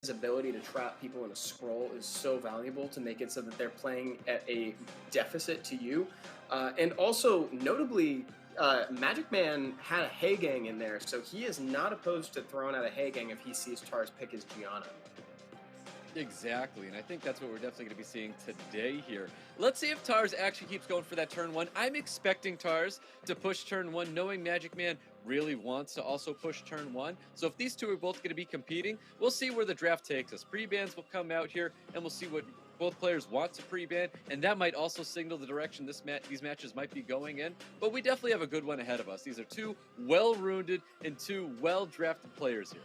ability to trap people in a scroll is so valuable to make it so that they're playing at a deficit to you. And also, notably, Magic Man had a Hagang in there, so he is not opposed to throwing out a Hagang if he sees TARS pick his Gianna. Exactly, and I think that's what we're definitely going to be seeing today here. Let's see if TARS actually keeps going for that turn 1. I'm expecting TARS to push turn 1, knowing Magic Man really wants to also push turn 1. So if these two are both going to be competing, we'll see where the draft takes us. Pre-bans will come out here, and we'll see what both players want to pre-ban, and that might also signal the direction these matches might be going in. But we definitely have a good one ahead of us. These are two well-rounded and two well-drafted players here.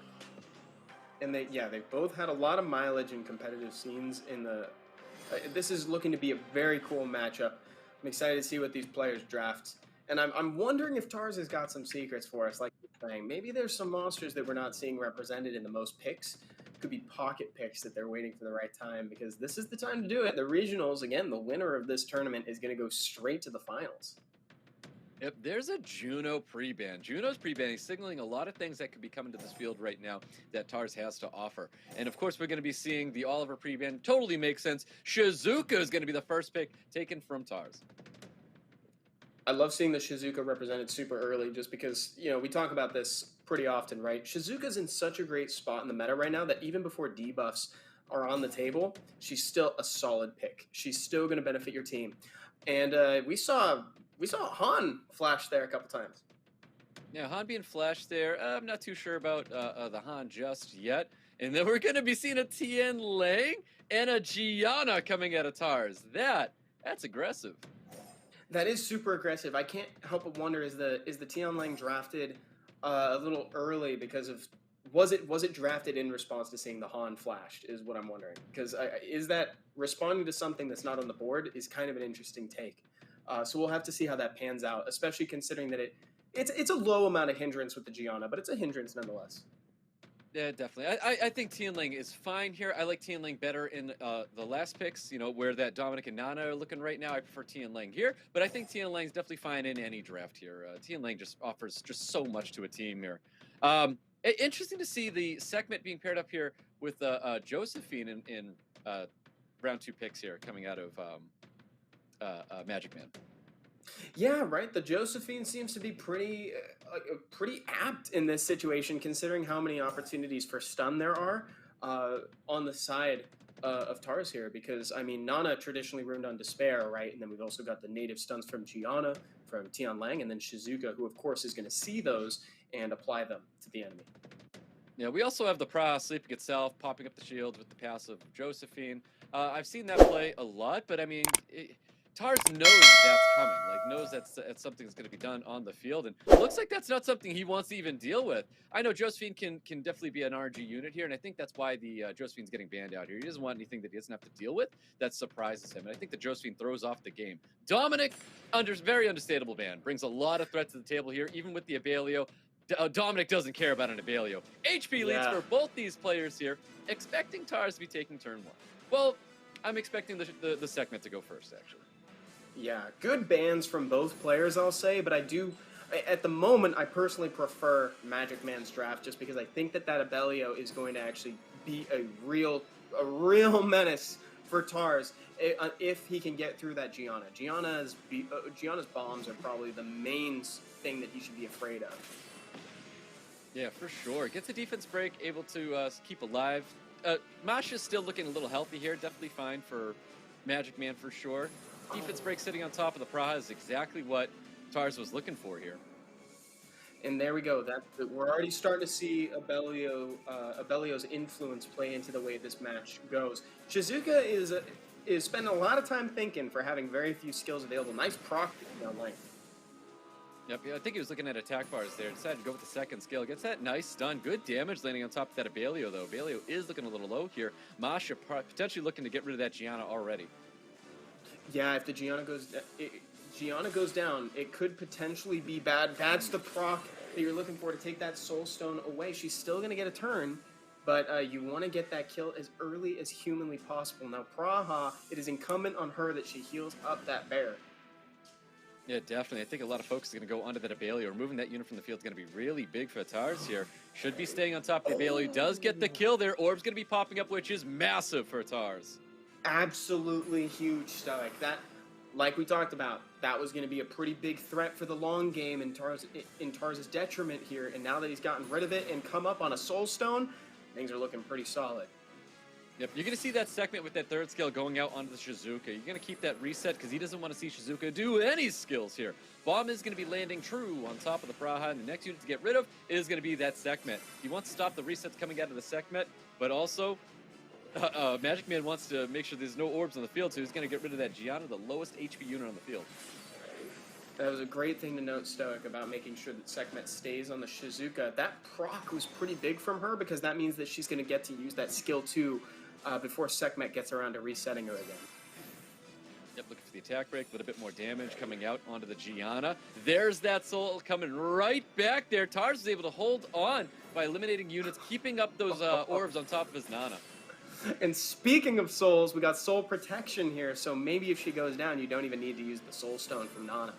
And they both had a lot of mileage in competitive scenes in the this is looking to be a very cool matchup. I'm excited to see what these players draft, and I'm wondering if TARS has got some secrets for us. Like you're saying, maybe there's some monsters that we're not seeing represented in the most picks. Could be pocket picks that they're waiting for the right time, because this is the time to do it. The regionals, again, the winner of this tournament is going to go straight to the finals. Yep, there's a Juno pre-ban. Juno's pre-ban is signaling a lot of things that could be coming to this field right now that TARS has to offer. And of course, we're going to be seeing the Oliver pre-ban. Totally makes sense. Shizuka is going to be the first pick taken from TARS. I love seeing the Shizuka represented super early, just because, you know, we talk about this pretty often, right? Shizuka's in such a great spot in the meta right now that even before debuffs are on the table, she's still a solid pick. She's still going to benefit your team. And we saw Han flash there a couple times. Yeah, Han being flashed there. I'm not too sure about the Han just yet. And then we're going to be seeing a Tian Lang and a Gianna coming out of TARS. That's aggressive. That is super aggressive. I can't help but wonder, is the Tian Lang drafted a little early because of was it drafted in response to seeing the Han flashed, is what I'm wondering. Because is that responding to something that's not on the board is kind of an interesting take. So we'll have to see how that pans out, especially considering that it's a low amount of hindrance with the Gianna, but it's a hindrance nonetheless. Yeah, definitely. I think Tian Lang is fine here. I like Tian Lang better in the last picks, you know, where that Dominic and Nana are looking right now. I prefer Tian Lang here, but I think Tian Lang's definitely fine in any draft here. Tian Lang just offers just so much to a team here. Interesting to see the segment being paired up here with Josephine in round 2 picks here coming out of Magic Man. Yeah, right. The Josephine seems to be pretty apt in this situation, considering how many opportunities for stun there are on the side of TARS here. Because, I mean, Nana traditionally ruined on Despair, right? And then we've also got the native stuns from Gianna, from Tian Lang, and then Shizuka, who, of course, is going to see those and apply them to the enemy. Yeah, we also have the Pra sleeping itself, popping up the shield with the passive Josephine. I've seen that play a lot, but I mean, TARS knows that's coming, like knows that's something that's going to be done on the field, and it looks like that's not something he wants to even deal with. I know Josephine can definitely be an RNG unit here, and I think that's why the Josephine's getting banned out here. He doesn't want anything that he doesn't have to deal with that surprises him, and I think the Josephine throws off the game. Dominic, very understandable ban, brings a lot of threats to the table here, even with the Abelio. Dominic doesn't care about an Abelio. HP leads for both these players here, expecting TARS to be taking turn 1. Well, I'm expecting the segment to go first, actually. Yeah, good bans from both players, I'll say, but at the moment, I personally prefer Magic Man's draft, just because I think that Abelio is going to actually be a real menace for TARS if he can get through that Gianna. Gianna's bombs are probably the main thing that he should be afraid of. Yeah, for sure. Gets a defense break, able to keep alive. Masha's still looking a little healthy here. Definitely fine for Magic Man for sure. Defense break sitting on top of the Praha is exactly what TARS was looking for here. And there we go. We're already starting to see Abelio's influence play into the way this match goes. Shizuka is spending a lot of time thinking for having very few skills available. Nice proc down lane. Yep, yeah, I think he was looking at attack bars there. Decided to go with the second skill. Gets that nice stun. Good damage landing on top of that Abelio, though. Abelio is looking a little low here. Masha potentially looking to get rid of that Gianna already. Yeah, if the Gianna goes down, it could potentially be bad. That's the proc that you're looking for to take that Soul Stone away. She's still going to get a turn, but you want to get that kill as early as humanly possible. Now, Praha, it is incumbent on her that she heals up that bear. Yeah, definitely. I think a lot of folks are going to go onto that Abelio. Removing that unit from the field is going to be really big for the TARS here. Should be staying on top of the Abelio. Does get the kill there. Orb's going to be popping up, which is massive for TARS. Absolutely huge, Stoic. That, like we talked about, that was going to be a pretty big threat for the long game in Tars's detriment here. And now that he's gotten rid of it and come up on a Soul Stone, things are looking pretty solid. Yep, you're going to see that segment with that third skill going out onto the Shizuka. You're going to keep that reset because he doesn't want to see Shizuka do any skills here. Bomb is going to be landing true on top of the Praha, and the next unit to get rid of is going to be that segment. He wants to stop the resets coming out of the segment, but also Magic Man wants to make sure there's no orbs on the field, so he's going to get rid of that Gianna, the lowest HP unit on the field. That was a great thing to note, Stoic, about making sure that Sekhmet stays on the Shizuka. That proc was pretty big from her because that means that she's going to get to use that skill 2 before Sekhmet gets around to resetting her again. Yep, looking for the attack break, a little bit more damage coming out onto the Gianna. There's that soul coming right back there. TARS is able to hold on by eliminating units, keeping up those orbs on top of his Nana. And speaking of souls, we got soul protection here, so maybe if she goes down, you don't even need to use the soul stone from Nana.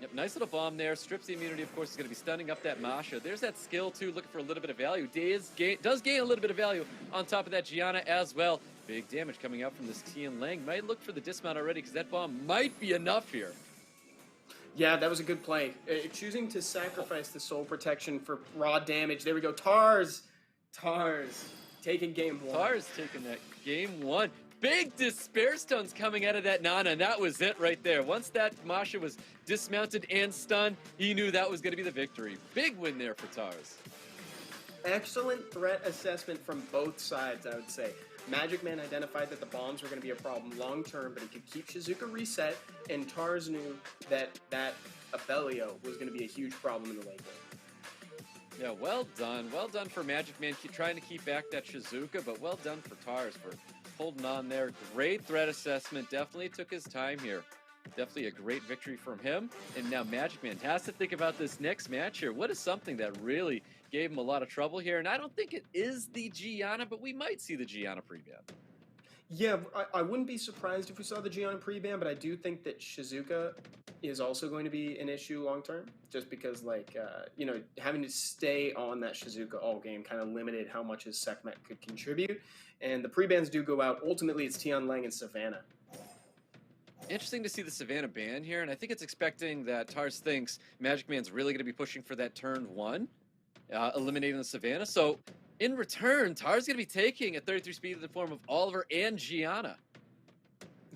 Yep, nice little bomb there. Strips the immunity, of course, is going to be stunning up that Masha. There's that skill, too, looking for a little bit of value. Does gain a little bit of value on top of that Gianna as well. Big damage coming out from this Tian Lang. Might look for the dismount already because that bomb might be enough here. Yeah, that was a good play. Choosing to sacrifice the soul protection for raw damage. There we go. TARS taking game 1. TARS taking that game 1. Big despair stones coming out of that Nana, and that was it right there. Once that Masha was dismounted and stunned, he knew that was going to be the victory. Big win there for TARS. Excellent threat assessment from both sides, I would say. Magic Man identified that the bombs were going to be a problem long term, but he could keep Shizuka reset, and TARS knew that Abelio was going to be a huge problem in the late game. Yeah, well done. Well done for Magic Man trying to keep back that Shizuka, but well done for TARS for holding on there. Great threat assessment. Definitely took his time here. Definitely a great victory from him. And now Magic Man has to think about this next match here. What is something that really gave him a lot of trouble here? And I don't think it is the Gianna, but we might see the Gianna pre-ban. Yeah, I wouldn't be surprised if we saw the Gianna pre-ban, but I do think that Shizuka is also going to be an issue long term, just because, like, having to stay on that Shizuka all game kind of limited how much his Sekhmet could contribute. And the pre-bans do go out. Ultimately, it's Tian Lang and Savannah. Interesting to see the Savannah ban here, and I think it's expecting that TARS thinks Magic Man's really going to be pushing for that turn 1, eliminating the Savannah. So, in return, TARS going to be taking a 33 speed in the form of Oliver and Gianna.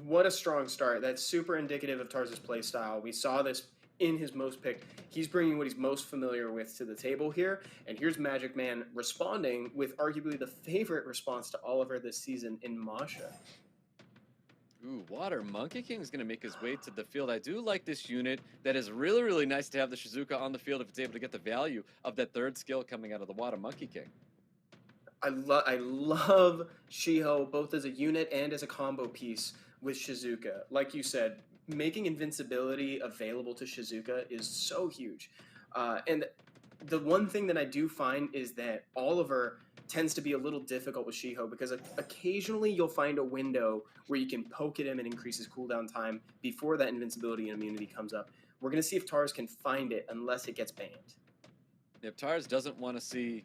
What a strong start. That's super indicative of TARS' playstyle. We saw this in his most picked. He's bringing what he's most familiar with to the table here, and here's Magic Man responding with arguably the favorite response to Oliver this season in Masha. Ooh, Water Monkey King is going to make his way to the field. I do like this unit. That is really, really nice to have the Shizuka on the field if it's able to get the value of that third skill coming out of the Water Monkey King. I love Shiho both as a unit and as a combo piece with Shizuka. Like you said, making invincibility available to Shizuka is so huge. And the one thing that I do find is that Oliver tends to be a little difficult with Shiho because occasionally you'll find a window where you can poke at him and increase his cooldown time before that invincibility and immunity comes up. We're going to see if TARS can find it unless it gets banned. If TARS doesn't want to see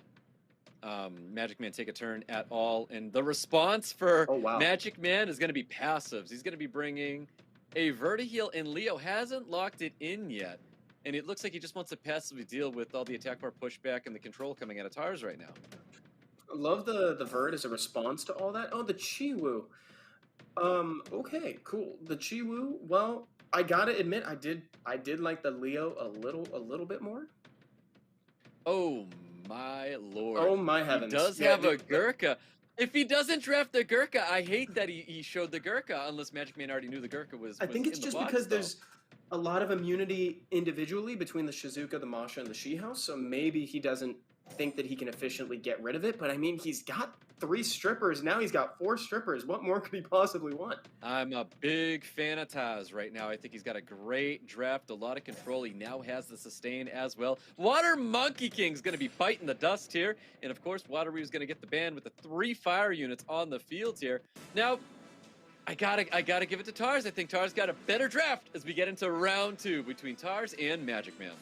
Magic Man take a turn at all, and the response for Magic Man is going to be passives. He's going to be bringing a Vertiheal, and Leo hasn't locked it in yet. And it looks like he just wants to passively deal with all the attack bar pushback and the control coming out of TARS right now. Love the Vert as a response to all that. Oh, the Chiwu. Okay, cool. The Chiwu, well, I gotta admit, I did like the Leo a little bit more. Oh my lord. Oh my heavens. He does have a Gurkha. If he doesn't draft the Gurkha, I hate that he showed the Gurkha, unless Magic Man already knew the Gurkha was I think it's in just the box, because there's a lot of immunity individually between the Shizuka, the Masha, and the She-House, so maybe he doesn't think that he can efficiently get rid of it, but I mean, he's got 3 strippers, now he's got 4 strippers. What more could he possibly want? I'm a big fan of Taz right now. I think he's got a great draft, a lot of control. He now has the sustain as well. Water Monkey King's going to be biting the dust here, and of course, Water Reeve's going to get the ban with the 3 fire units on the field here. Now, I gotta give it to TARS. I think TARS got a better draft as we get into round 2 between TARS and Magic Man.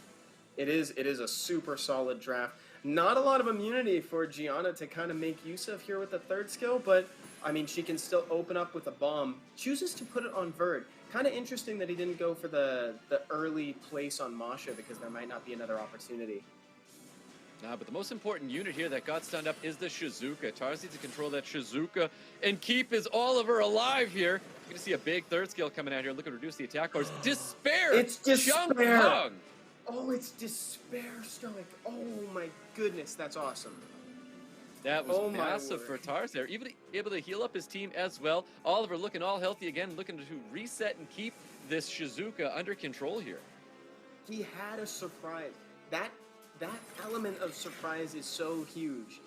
It is a super solid draft. Not a lot of immunity for Gianna to kind of make use of here with the third skill, but I mean, she can still open up with a bomb. Chooses to put it on Verd. Kind of interesting that he didn't go for the early place on Masha because there might not be another opportunity. Nah, but the most important unit here that got stunned up is the Shizuka. TARS needs to control that Shizuka and keep his Oliver alive here. You're going to see a big third skill coming out here. Look at reduce the attack bars. Despair! It's Despair! Chung-Hung. Oh, it's Despair Stoic. Oh my goodness, that's awesome. That was massive for TARS there. Even able to heal up his team as well. Oliver looking all healthy again, looking to reset and keep this Shizuka under control here. He had a surprise. That element of surprise is so huge,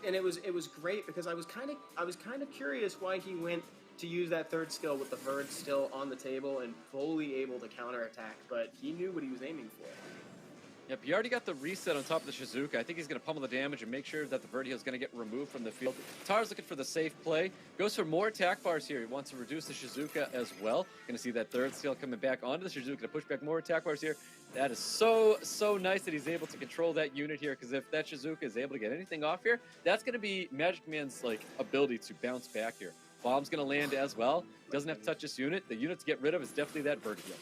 and it was great because I was kind of curious why he went to use that third skill with the Verd still on the table and fully able to counterattack, but he knew what he was aiming for. Yep, he already got the reset on top of the Shizuka. I think he's going to pummel the damage and make sure that the Verd heal is going to get removed from the field. TARS looking for the safe play. Goes for more attack bars here. He wants to reduce the Shizuka as well. Going to see that third skill coming back onto the Shizuka to push back more attack bars here. That is so nice that he's able to control that unit here, because if that Shizuka is able to get anything off here, that's going to be Magic Man's ability to bounce back here. Bomb's going to land as well. Doesn't have to touch this unit. The unit to get rid of is definitely that Verd heal.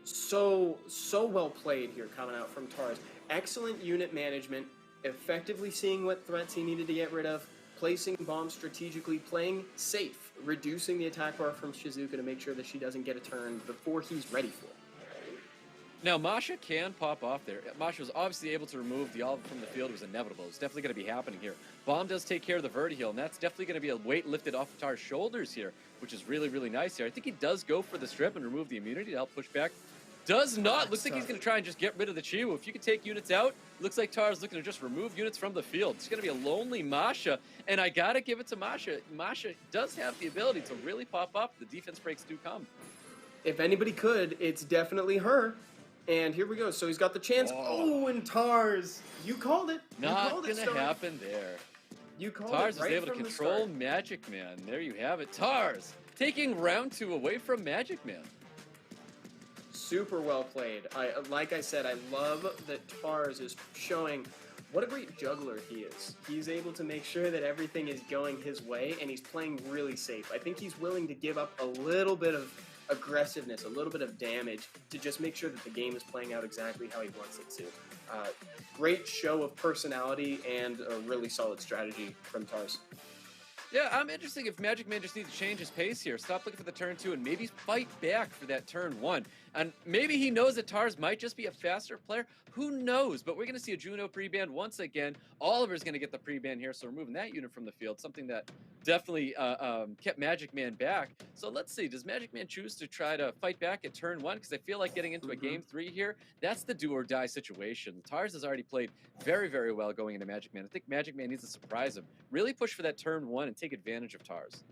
So well played here coming out from TARS. Excellent unit management, effectively seeing what threats he needed to get rid of, placing bombs strategically, playing safe, reducing the attack bar from Shizuka to make sure that she doesn't get a turn before he's ready for it. Now, Masha can pop off there. Masha was obviously able to remove the Oliver from the field. It was inevitable. It's definitely going to be happening here. Bomb does take care of the Verd heal, and that's definitely going to be a weight lifted off of TAR's shoulders here, which is really nice here. I think he does go for the strip and remove the immunity to help push back. Does not. Looks like he's going to try and just get rid of the Chiwu. If you can take units out, looks like TAR's looking to just remove units from the field. It's going to be a lonely Masha, and I got to give it to Masha. Masha does have the ability to really pop up. The defense breaks do come. If anybody could, it's definitely her. And here we go. So he's got the chance. Oh, and TARS. You called it. Not going to happen there. You called TARS it right was able to from control Magic Man. There you have it. TARS taking round 2 away from Magic Man. Super well played. Like I said, I love that TARS is showing what a great juggler he is. He's able to make sure that everything is going his way, and he's playing really safe. I think he's willing to give up a little bit of aggressiveness, a little bit of damage to just make sure that the game is playing out exactly how he wants it to. Great show of personality and a really solid strategy from TARS. Yeah, I'm interested if Magic Man just needs to change his pace here. Stop looking for the turn 2 and maybe fight back for that turn 1. And maybe he knows that TARS might just be a faster player. Who knows? But we're going to see a Juno pre-ban once again. Oliver's going to get the pre-ban here, so removing that unit from the field, something that definitely kept Magic Man back. So let's see. Does Magic Man choose to try to fight back at turn 1? Because I feel like getting into a game 3 here, that's the do-or-die situation. TARS has already played very well going into Magic Man. I think Magic Man needs to surprise him. Really push for that turn 1 and take advantage of TARS.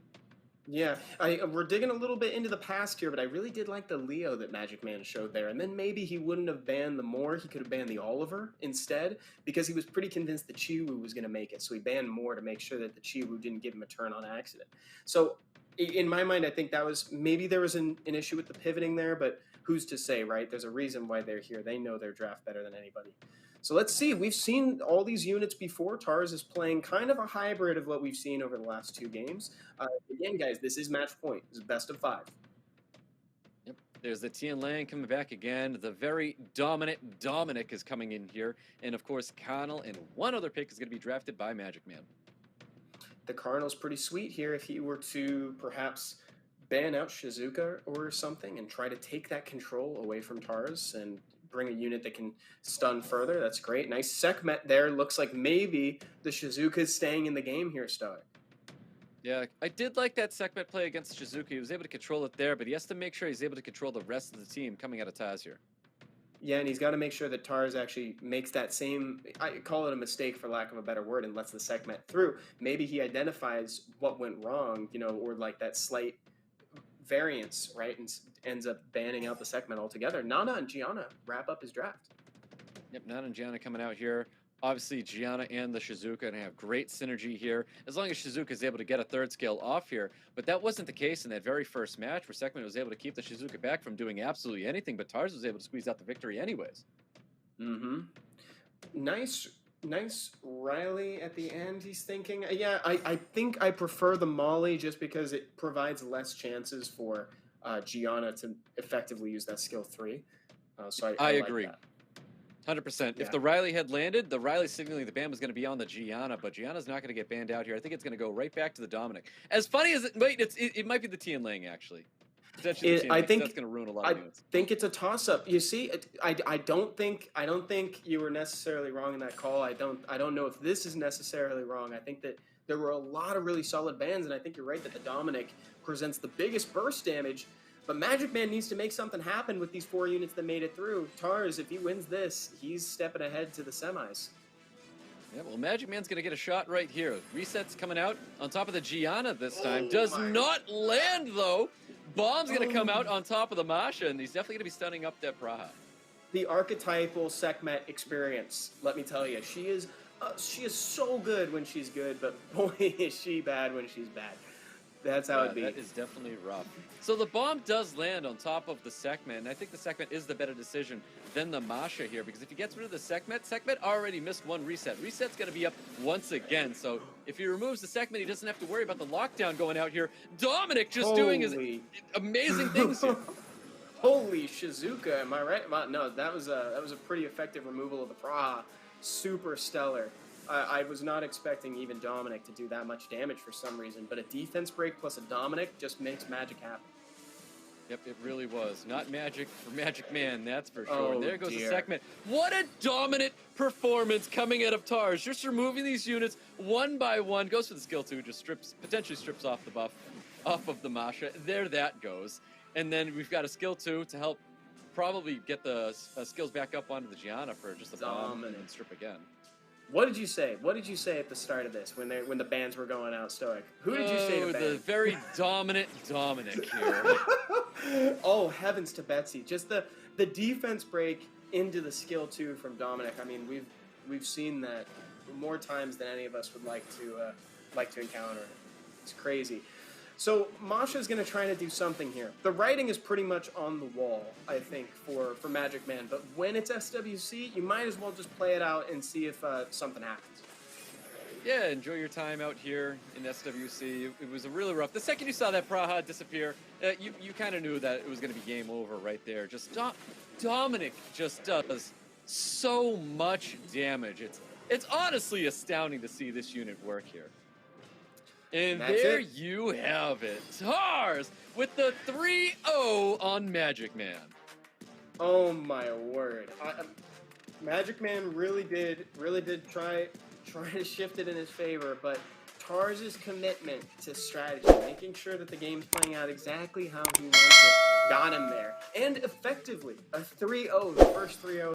Yeah, we're digging a little bit into the past here, but I really did like the Leo that Magic Man showed there. And then maybe he wouldn't have banned the Moore. He could have banned the Oliver instead, because he was pretty convinced the Chiwu was going to make it. So he banned Moore to make sure that the Chiwu didn't give him a turn on accident. So in my mind, I think that was, maybe there was an issue with the pivoting there, but who's to say, right? There's a reason why they're here. They know their draft better than anybody. So let's see. We've seen all these units before. TARS is playing kind of a hybrid of what we've seen over the last 2 games. Again, guys, this is match point. This is best of 5. Yep. There's the Tian Lang coming back again. The very dominant Dominic is coming in here. And, of course, Connell and one other pick is going to be drafted by Magic Man. The Cardinal's pretty sweet here. If he were to perhaps ban out Shizuka or something and try to take that control away from TARS and bring a unit that can stun further, that's great. Nice Sekhmet there. Looks like maybe the Shizuka is staying in the game here, Stoic. Yeah, I did like that Sekhmet play against Shizuka. He was able to control it there, but he has to make sure he's able to control the rest of the team coming out of TARS here. Yeah, and he's got to make sure that TARS actually makes that same, I call it a mistake for lack of a better word, and lets the Sekhmet through. Maybe he identifies what went wrong, you know, or like that slight variance, right, and ends up banning out the Sekhmet altogether. Nana and Gianna wrap up his draft. Yep, Nana and Gianna coming out here. Obviously, Gianna and the Shizuka are going to have great synergy here, as long as Shizuka is able to get a third skill off here. But that wasn't the case in that very first match, where Sekman was able to keep the Shizuka back from doing absolutely anything, but TARS was able to squeeze out the victory anyways. Mm-hmm. Nice Riley at the end, he's thinking. Yeah, I think I prefer the Molly just because it provides less chances for Gianna to effectively use that skill 3. So I like agree. that. 100%. Yeah. If the Riley had landed, the Riley signaling the ban was going to be on the Gianna, but Gianna's not going to get banned out here. I think it's going to go right back to the Dominic. As funny as it might be the Tian Lang, actually. Potentially the Tian Lang, that's going to ruin a lot of units. I think it's a toss-up. You see, I don't think you were necessarily wrong in that call. I don't know if this is necessarily wrong. I think that there were a lot of really solid bans, and I think you're right that the Dominic presents the biggest burst damage. But Magic Man needs to make something happen with these 4 units that made it through. TARS, if he wins this, he's stepping ahead to the semis. Yeah, well, Magic Man's going to get a shot right here. Reset's coming out on top of the Gianna this time. Does not land, though. Bomb's going to come out on top of the Masha, and he's definitely going to be stunning up that Praha. The archetypal Sekhmet experience, let me tell you. She is so good when she's good, but boy, is she bad when she's bad. That's how it be. That is definitely rough. So the bomb does land on top of the Sekhmet, and I think the Sekhmet is the better decision than the Masha here, because if he gets rid of the Sekhmet already missed 1 reset. Reset's going to be up once again, so if he removes the Sekhmet, he doesn't have to worry about the lockdown going out here. Dominic just doing his amazing things here. Holy Shizuka, am I right? No, that was a pretty effective removal of the Praha. Super stellar. I was not expecting even Dominic to do that much damage for some reason, but a defense break plus a Dominic just makes magic happen. Yep, it really was. Not magic for Magic Man, that's for sure. And there goes the Sekhmet. What a dominant performance coming out of TARS. Just removing these units one by one. Goes for the skill 2, just potentially strips off the buff off of the Masha. There that goes. And then we've got a skill 2 to help probably get the skills back up onto the Gianna for just a bomb and then strip again. What did you say? What did you say at the start of this when the bans were going out, Stoic? Who did you say to ban? The very dominant Dominic here. Oh, heavens to Betsy. Just the defense break into the skill 2 from Dominic. I mean, we've seen that more times than any of us would like to encounter. It's crazy. So Masha's going to try to do something here. The writing is pretty much on the wall, I think, for Magic Man. But when it's SWC, you might as well just play it out and see if something happens. Yeah, enjoy your time out here in SWC. It was a really rough. The second you saw that Praha disappear, you kind of knew that it was going to be game over right there. Just Dominic just does so much damage. It's honestly astounding to see this unit work here. And there you have it. TARS with the 3-0 on Magic Man. Oh my word. Magic Man really did try to shift it in his favor, but TARS' commitment to strategy, making sure that the game's playing out exactly how he wants it, got him there. And effectively, a 3-0, the first 3-0